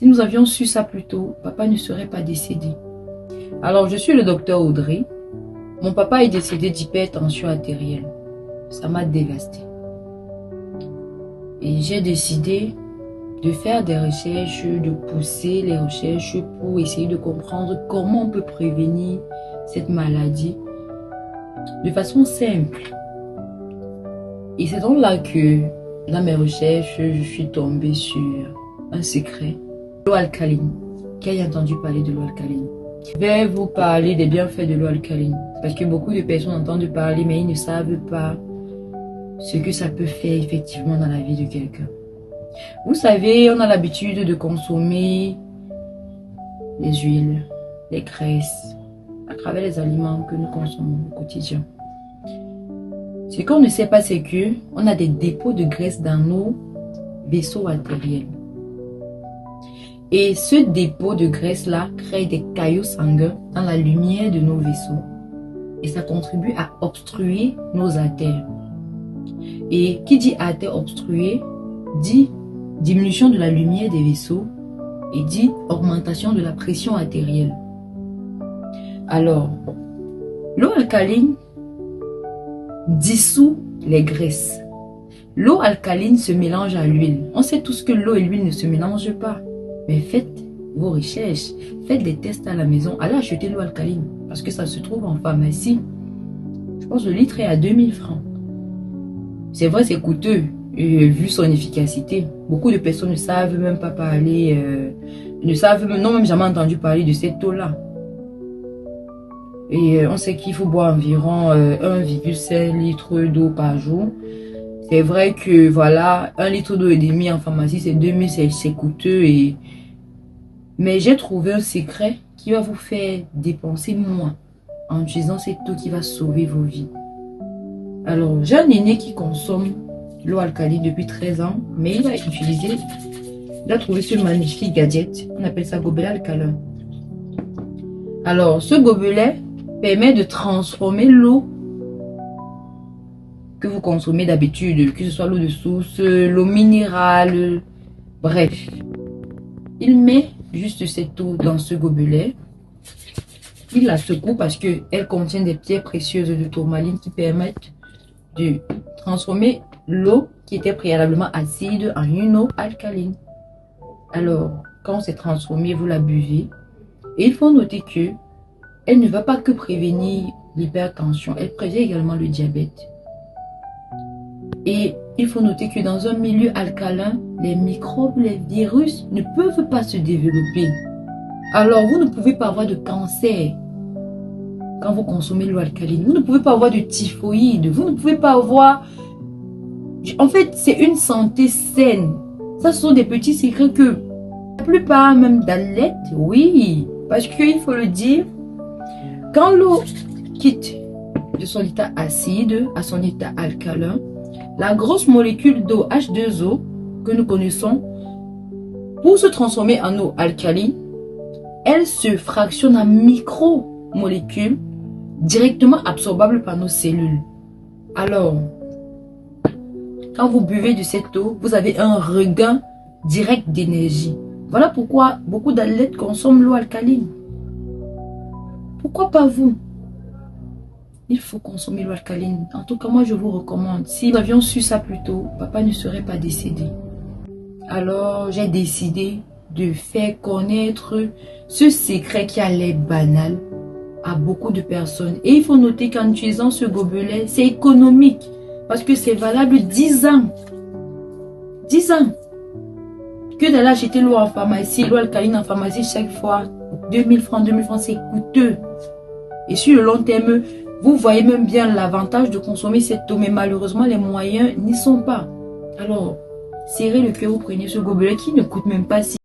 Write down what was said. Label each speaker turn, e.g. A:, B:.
A: Si nous avions su ça plus tôt, papa ne serait pas décédé. Alors, je suis le docteur Audrey. Mon papa est décédé d'hypertension artérielle. Ça m'a dévasté. Et j'ai décidé de faire des recherches, de pousser les recherches pour essayer de comprendre comment on peut prévenir cette maladie de façon simple. Et c'est donc là que, dans mes recherches, je suis tombée sur un secret. L'eau alcaline. Qui a entendu parler de l'eau alcaline? Je vais vous parler des bienfaits de l'eau alcaline. Parce que beaucoup de personnes entendent parler, mais ils ne savent pas ce que ça peut faire effectivement dans la vie de quelqu'un. Vous savez, on a l'habitude de consommer les huiles, les graisses, à travers les aliments que nous consommons au quotidien. Ce qu'on ne sait pas, c'est que on a des dépôts de graisse dans nos vaisseaux artériels. Et ce dépôt de graisse-là crée des caillots sanguins dans la lumière de nos vaisseaux. Et ça contribue à obstruer nos artères. Et qui dit artère obstruée, dit diminution de la lumière des vaisseaux et dit augmentation de la pression artérielle. Alors, l'eau alcaline dissout les graisses. L'eau alcaline se mélange à l'huile. On sait tous que l'eau et l'huile ne se mélangent pas. Mais faites vos recherches, faites des tests à la maison. Allez acheter l'eau alcaline parce que ça se trouve en pharmacie. Je pense que le litre est à 2000 francs. C'est vrai, c'est coûteux vu son efficacité. Beaucoup de personnes ne savent même pas parler, n'ont même jamais entendu parler de cette eau-là. Et on sait qu'il faut boire environ 1,5 litre d'eau par jour. C'est vrai que voilà, 1 litre d'eau et demi en pharmacie, c'est 2000, c'est coûteux. Mais j'ai trouvé un secret qui va vous faire dépenser moins en utilisant cette eau qui va sauver vos vies. Alors, j'ai un aîné qui consomme l'eau alcaline depuis 13 ans, mais il a trouvé ce magnifique gadget, on appelle ça gobelet alcalin. Alors, ce gobelet permet de transformer l'eau que vous consommez d'habitude, que ce soit l'eau de source, l'eau minérale, bref. Il met juste cette eau dans ce gobelet. Il la secoue parce qu'elle contient des pierres précieuses de tourmaline qui permettent de transformer l'eau qui était préalablement acide en une eau alcaline. Alors, quand c'est transformé, vous la buvez. Et il faut noter que elle ne va pas que prévenir l'hypertension, elle prévient également le diabète. Et il faut noter que dans un milieu alcalin, les microbes, les virus ne peuvent pas se développer. Alors, vous ne pouvez pas avoir de cancer quand vous consommez l'eau alcaline. Vous ne pouvez pas avoir de typhoïde. Vous ne pouvez pas avoir... En fait, c'est une santé saine. Ça, ce sont des petits secrets que la plupart même d'athlètes, oui, parce qu'il faut le dire, quand l'eau quitte de son état acide à son état alcalin, la grosse molécule d'eau H2O que nous connaissons, pour se transformer en eau alcaline, elle se fractionne en micromolécules directement absorbables par nos cellules. Alors, quand vous buvez de cette eau, vous avez un regain direct d'énergie. Voilà pourquoi beaucoup d'athlètes consomment l'eau alcaline. Pourquoi pas vous? Il faut consommer l'eau alcaline. En tout cas, moi, je vous recommande. Si nous avions su ça plus tôt, papa ne serait pas décédé. Alors, j'ai décidé de faire connaître ce secret qui a l'air banal à beaucoup de personnes. Et il faut noter qu'en utilisant ce gobelet, c'est économique. Parce que c'est valable 10 ans. 10 ans. Que d'aller acheter l'eau en pharmacie, l'eau alcaline en pharmacie chaque fois, 2000 francs, c'est coûteux. Et sur le long terme, vous voyez même bien l'avantage de consommer cette eau, mais malheureusement, les moyens n'y sont pas. Alors, serrez le cœur, vous prenez ce gobelet qui ne coûte même pas si